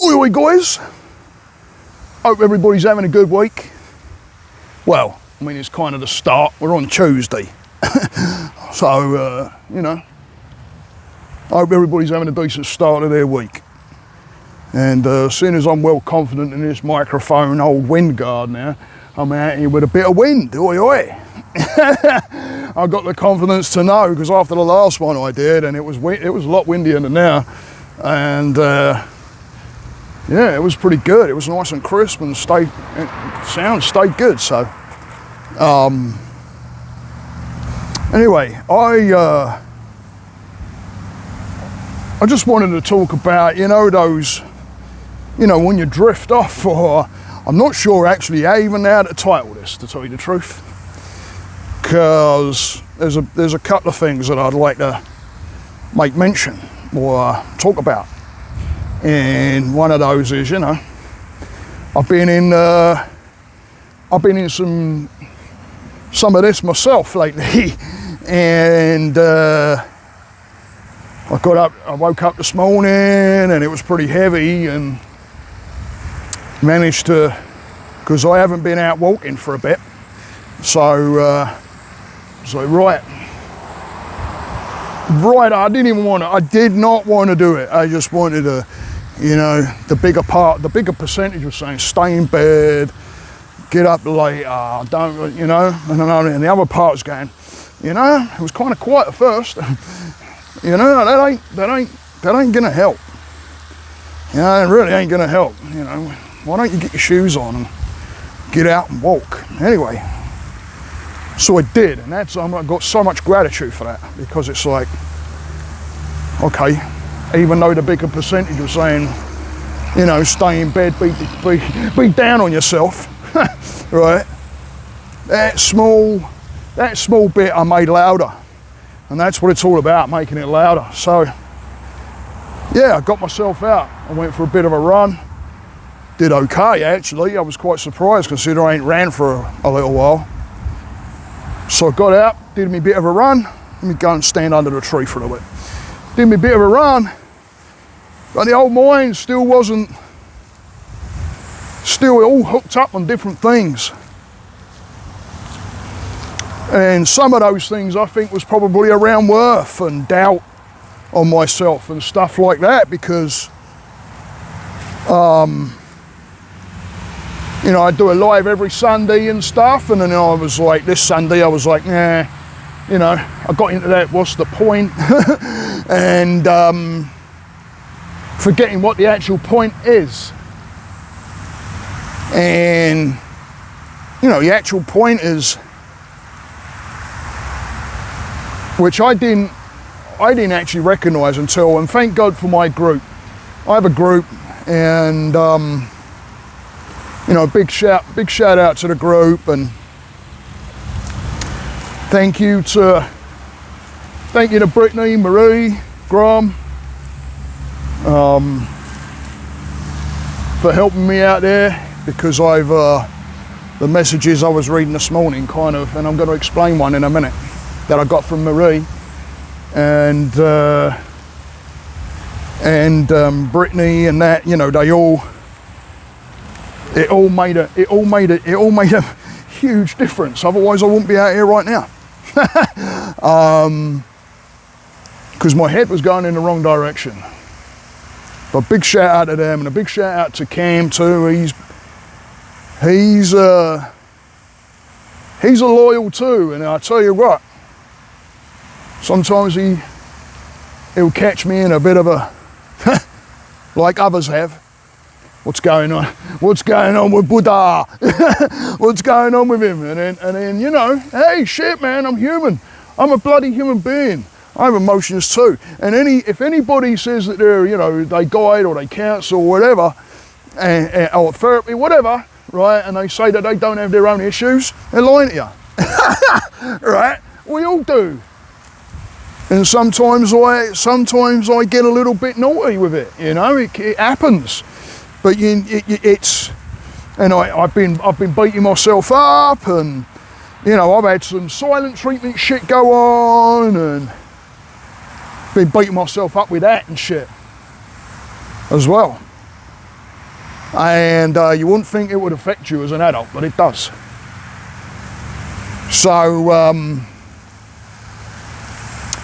Oi guys, hope everybody's having a good week. Well, I mean, it's kind of the start. We're on Tuesday. So, you know, I hope everybody's having a decent start of their week. And seeing as I'm well confident in this microphone, old wind guard now, I'm out here with a bit of wind, oi oi. I've got the confidence to know, because after the last one I did, and it was a lot windier than now, and yeah, it was pretty good. It was nice and crisp and sound stayed good. So anyway, I just wanted to talk about, you know, those, you know, when you drift off, or I'm not sure actually even how to title this, to tell you the truth, because there's a couple of things that I'd like to make mention or talk about. And one of those is, you know, I've been in some of this myself lately, and I woke up this morning and it was pretty heavy, and managed to, because I haven't been out walking for a bit, so right, I did not want to do it. I just wanted to, you know, the bigger percentage was saying stay in bed, get up later, don't, you know, and the other part was going, you know, it was kind of quiet at first. You know, that ain't gonna help. You know, it really ain't gonna help. You know, why don't you get your shoes on and get out and walk? Anyway, so I did, and I've got so much gratitude for that, because it's like, okay, even though the bigger percentage was saying, you know, stay in bed, be down on yourself, right? That small bit I made louder. And that's what it's all about, making it louder. So, yeah, I got myself out. I went for a bit of a run. Did okay, actually. I was quite surprised, considering I ain't ran for a little while. So I got out, did me a bit of a run. Let me go and stand under the tree for a little bit. Did me a bit of a run, but the old mind still all hooked up on different things. And some of those things I think was probably around worth and doubt on myself and stuff like that, because you know, I do a live every Sunday and stuff, and then I was like, this Sunday I was like, nah, you know, I got into that, what's the point? And forgetting what the actual point is. And, you know, the actual point is, which I didn't actually recognise until, and thank God for my group. I have a group, and you know, big shout out to the group, and thank you to Brittany, Marie, Grom, for helping me out there, because the messages I was reading this morning kind of, and I'm going to explain one in a minute, that I got from Marie and Brittany, and that, you know, it all made a huge difference. Otherwise I wouldn't be out here right now. Because my head was going in the wrong direction. But big shout out to them, and a big shout out to Cam too. He's a loyal too, and I tell you what, sometimes he'll catch me in a bit of a, like others have. What's going on? What's going on with Buddha? What's going on with him? And then, you know, hey, shit, man, I'm human. I'm a bloody human being. I have emotions too. And if anybody says that they're, you know, they guide or they counsel or whatever, or therapy, whatever, right, and they say that they don't have their own issues, they're lying to you. Right? We all do. And sometimes I get a little bit naughty with it, you know, it happens. But I've been beating myself up, and, you know, I've had some silent treatment shit go on, and been beating myself up with that and shit as well. And you wouldn't think it would affect you as an adult, but it does. So,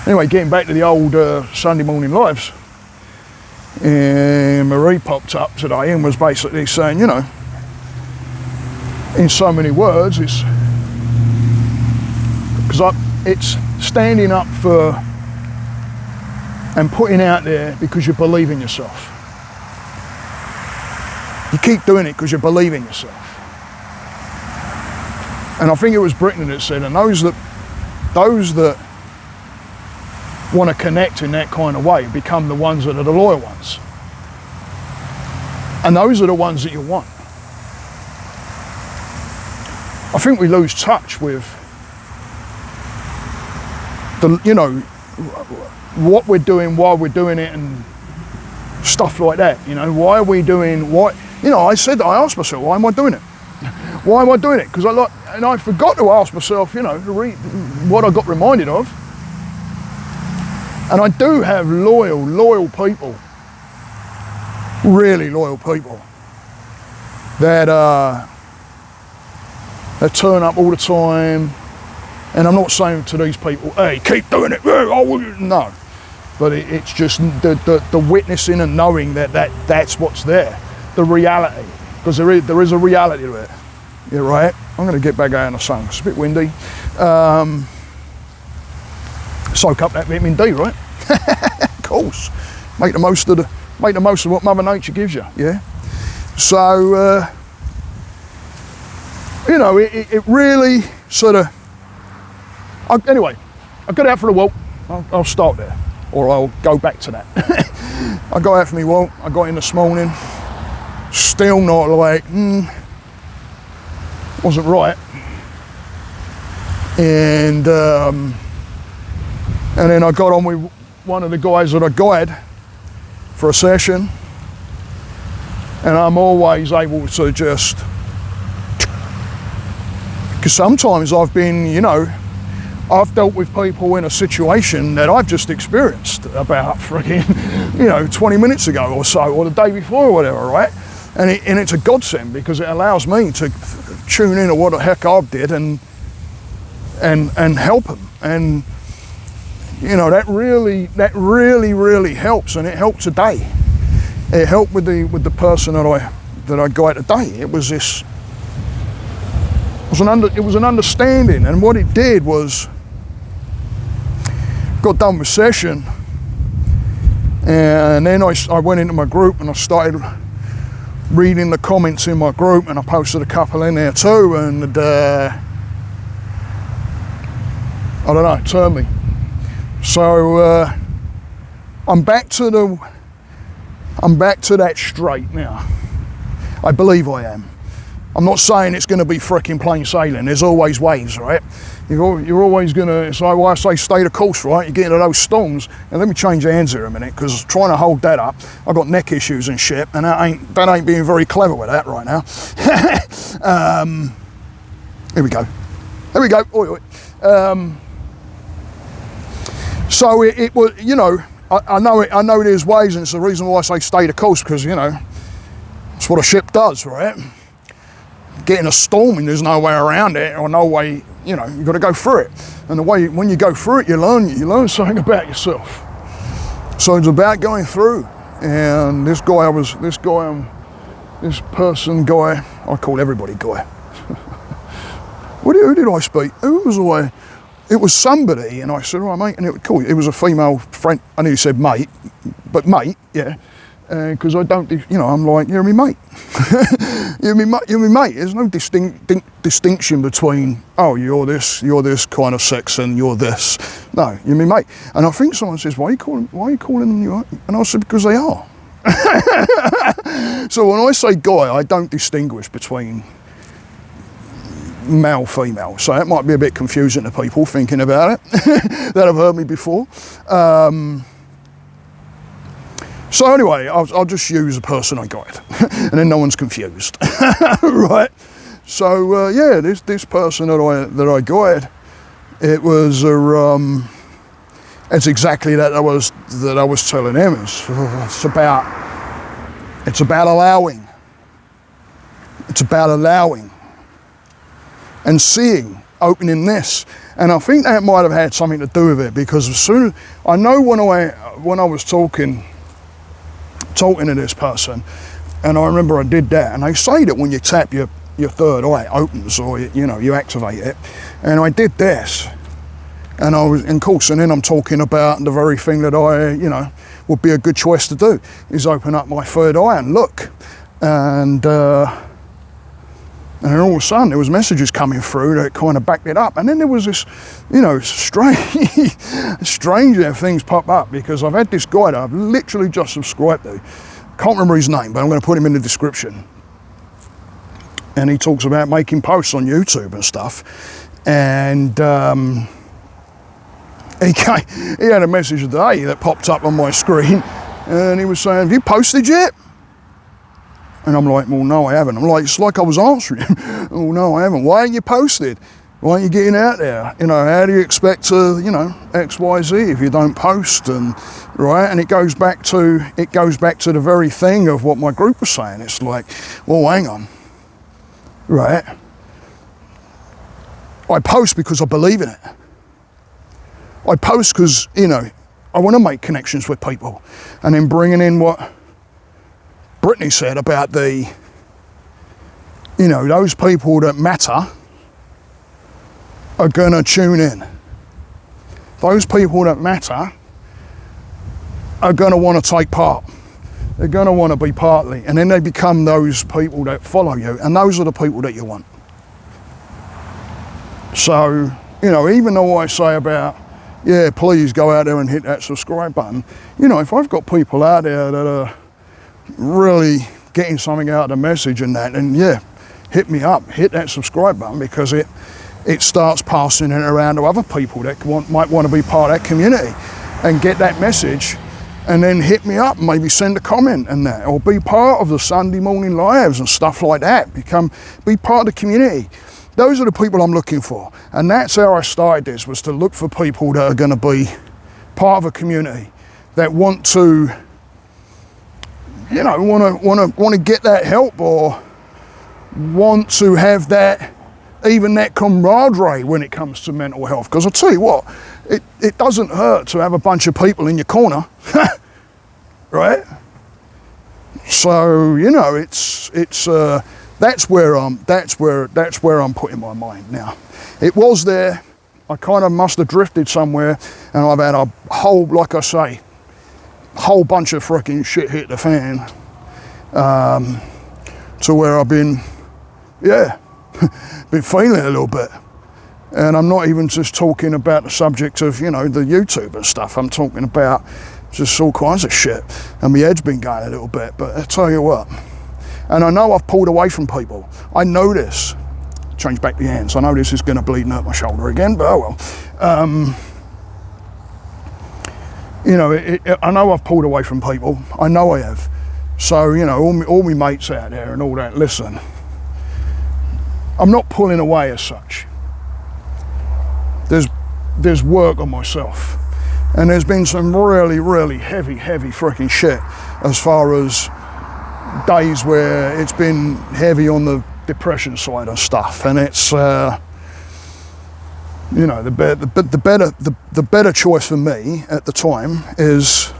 anyway, getting back to the old Sunday morning lives, and Marie popped up today and was basically saying, you know, in so many words, it's standing up for and putting out there because you believe in yourself. You keep doing it because you believe in yourself. And I think it was Brittany that said, and those that want to connect in that kind of way become the ones that are the loyal ones. And those are the ones that you want. I think we lose touch with you know, what we're doing, why we're doing it, and stuff like that. You know, why are we doing what? You know, I asked myself, why am I doing it? Why am I doing it? Because I forgot to ask myself, you know, what I got reminded of. And I do have loyal people, really loyal people that turn up all the time. And I'm not saying to these people, hey, keep doing it. No, but it's just the witnessing and knowing that's what's there, the reality, because there is a reality to it. You're right. I'm going to get back out in the sun. It's a bit windy. Soak up that vitamin D, right? Of course. Make the most of what Mother Nature gives you. Yeah. So you know, it really sort of. Anyway, I got out for a walk. I'll start there, or I'll go back to that. I got out for my walk. I got in this morning. Still not like, wasn't right. And then I got on with one of the guys that I guide for a session, and I'm always able to just, because sometimes I've been, you know, I've dealt with people in a situation that I've just experienced about freaking, you know, 20 minutes ago or so, or the day before or whatever, right? And it's a godsend because it allows me to tune in to what the heck I did and help them. And, you know, that really helps, and it helped today. It helped with the person that I got today. It was an understanding, and what it did was, got done with session, and then I went into my group and I started reading the comments in my group, and I posted a couple in there too, and I don't know, it turned me. So I'm back to that straight now. I believe I am. I'm not saying it's going to be freaking plain sailing. There's always waves, right? You're always going to, so why I say stay the course, right? You get into those storms, and let me change hands here a minute, because trying to hold that up, I've got neck issues and shit, and that ain't being very clever with that right now. Here we go. Oi, oi. So it was, you know, I know there's waves, and it's the reason why I say stay the course, because, you know, it's what a ship does, right? Getting a storm and there's no way around it, or no way, you know, you've got to go through it. And the way, when you go through it, you learn something about yourself. So it's about going through. And this person guy, I call everybody guy. Who did I speak? Who was I? It was somebody, and I said, "All right, mate," and it was a female friend. I knew he said mate, but mate, yeah. Because I don't, you know, I'm like, you're my mate. you're my mate. There's no distinction between, oh, you're this kind of sex and you're this. No, you're my mate. And I think someone says, why are you calling them you? And I said, because they are. So when I say guy, I don't distinguish between male, female. So that might be a bit confusing to people thinking about it that have heard me before. So anyway, I'll just use a person I guide, and then no one's confused, right? So yeah, this person that I guide, it was it's exactly that I was telling him. It's about allowing. It's about allowing and seeing, opening this. And I think that might have had something to do with it, because as soon as, I know when I was talking to this person, and I remember I did that, and they say that when you tap your third eye, it opens, or you activate it. And I did this, and of course, and then I'm talking about the very thing that I, would be a good choice to do, is open up my third eye and look. And then all of a sudden there was messages coming through that kind of backed it up. And then there was this, strange things pop up, because I've had this guy that I've literally just subscribed to. Can't remember his name, but I'm going to put him in the description. And he talks about making posts on YouTube and stuff. And he had a message today that popped up on my screen, and he was saying, "Have you posted yet?" And I'm like, "Well, no, I haven't." I'm like, it's like I was answering him. "Oh, no, I haven't." "Why ain't you posted? Why aren't you getting out there? How do you expect to, X, Y, Z if you don't post?" And right, and it goes back to the very thing of what my group was saying. It's like, well, hang on, right? I post because I believe in it. I post because, I want to make connections with people. And then bringing in what Brittany said about those people that matter are going to tune in. Those people that matter are going to want to take part. They're going to want to be partly. And then they become those people that follow you. And those are the people that you want. So, even though I say about, yeah, please go out there and hit that subscribe button. If I've got people out there that are really getting something out of the message and that, then yeah, hit me up, hit that subscribe button, because it starts passing it around to other people that might want to be part of that community and get that message, and then hit me up, maybe send a comment and that, or be part of the Sunday morning lives and stuff like that. Be part of the community. Those are the people I'm looking for, and that's how I started this, was to look for people that are going to be part of a community that want to, want to get that help, or want to have that, even that camaraderie when it comes to mental health. Because I tell you what, it doesn't hurt to have a bunch of people in your corner, right? So that's where I'm putting my mind now. It was there. I kind of must have drifted somewhere, and I've had a whole, like I say, whole bunch of freaking shit hit the fan, to where I've been feeling it a little bit. And I'm not even just talking about the subject of, the YouTube and stuff. I'm talking about just all kinds of shit. And my head's been going a little bit, but I tell you what, and I know I've pulled away from people. I know this. Change back the hands. I know this is going to bleed out my shoulder again, but oh well. I know I've pulled away from people. I know I have. So, all my mates out there and all that, listen, I'm not pulling away as such. There's work on myself. And there's been some really, really heavy freaking shit, as far as days where it's been heavy on the depression side of stuff. And it's, the better choice for me at the time is,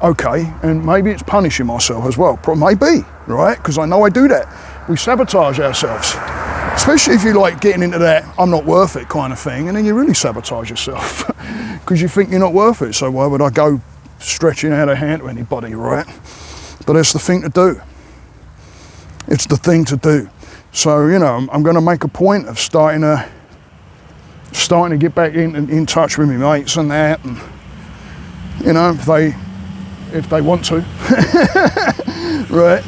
okay, and maybe it's punishing myself as well. Maybe, right? Because I know I do that. We sabotage ourselves. Especially if you're like getting into that I'm not worth it kind of thing, and then you really sabotage yourself because you think you're not worth it. So why would I go stretching out a hand to anybody, right? But it's the thing to do. It's the thing to do. So, I'm going to make a point of starting to get back in touch with my mates and that, and if they want to, right?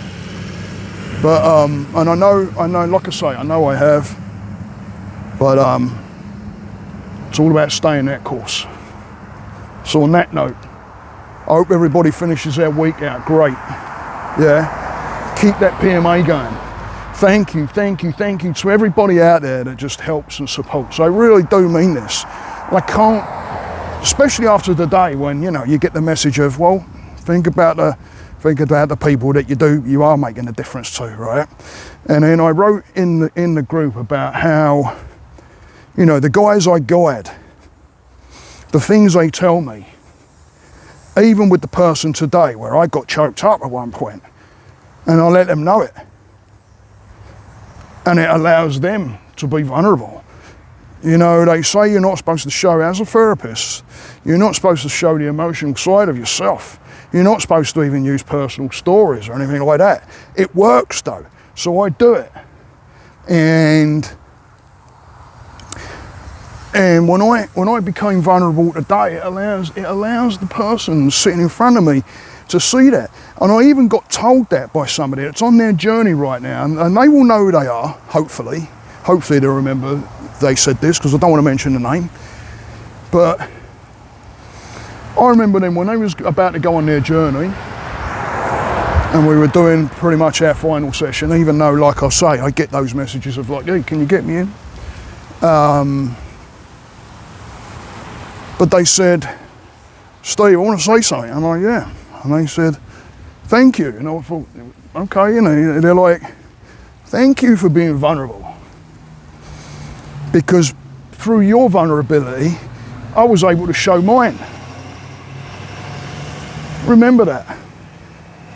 But and I know, like I say, I know I have, but it's all about staying that course. So on that note, I hope everybody finishes their week out great. Yeah, keep that PMA going. Thank you to everybody out there that just helps and supports. I really do mean this. I can't, especially after the day when you get the message of, well, think about Think about the people that you are making a difference to, right? And then I wrote in the group about how, you know, the guys I guide, the things they tell me, even with the person today where I got choked up at one point, and I let them know it. And it allows them to be vulnerable. You know, they say you're not supposed to show, as a therapist, you're not supposed to show the emotional side of yourself. You're not supposed to even use personal stories or anything like that. It works though, so I do it. And when I became vulnerable today, it allows the person sitting in front of me to see that. And I even got told that by somebody that's on their journey right now, and they will know who they are, hopefully. Hopefully they'll remember they said this, because I don't want to mention the name. But I remember them when they was about to go on their journey, and we were doing pretty much our final session, even though, like I say, I get those messages of like, hey, can you get me in? But they said, Steve, I want to say something. I'm like, yeah. And they said, thank you. And I thought, okay, you know, they're like, thank you for being vulnerable. Because through your vulnerability, I was able to show mine. Remember that.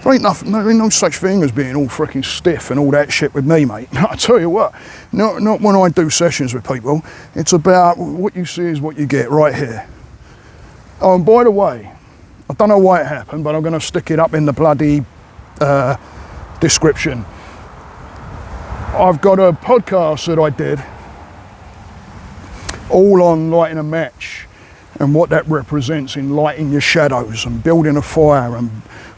There ain't no such thing as being all freaking stiff and all that shit with me, mate. I tell you what, not when I do sessions with people. It's about what you see is what you get right here. Oh, and by the way, I don't know why it happened, but I'm going to stick it up in the bloody description. I've got a podcast that I did all on lighting a match and what that represents in lighting your shadows and building a fire and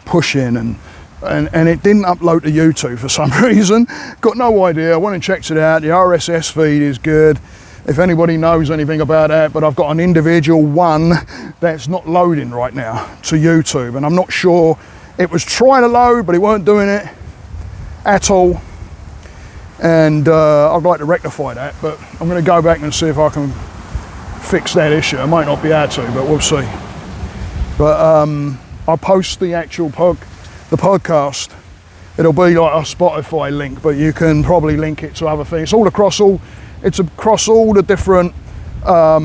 pushing, and it didn't upload to YouTube for some reason. Got no idea. I went and checked it out. The RSS feed is good, if anybody knows anything about that, but I've got an individual one that's not loading right now to YouTube, and I'm not sure. It was trying to load, but it weren't doing it at all, and I'd like to rectify that, but I'm going to go back and see if I can fix that issue. I might not be able to, but we'll see. But I'll post the actual podcast. It'll be like a Spotify link, but you can probably link it to other things. It's across all the different what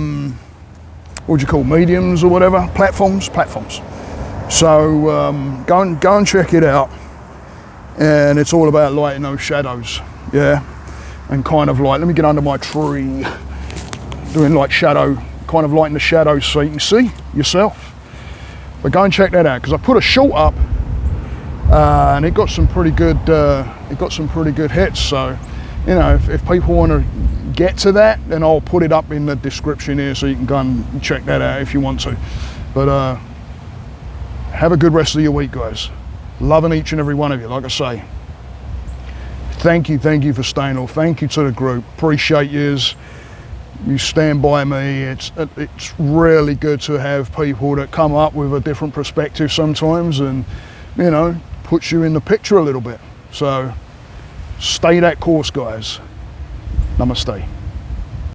do you call, mediums or whatever, platforms. So go and check it out. And it's all about lighting those shadows, yeah. And kind of like, let me get under my tree, doing like shadow, kind of lighting the shadows so you can see yourself. But go and check that out, because I put a short up and it got some pretty good hits. So, you know, if people want to get to that, then I'll put it up in the description here so you can go and check that out if you want to. But have a good rest of your week, guys. Loving each and every one of you, like I say. Thank you for staying on. Thank you to the group. Appreciate yous. You stand by me. It's really good to have people that come up with a different perspective sometimes, and, you know, puts you in the picture a little bit. So stay that course, guys. Namaste.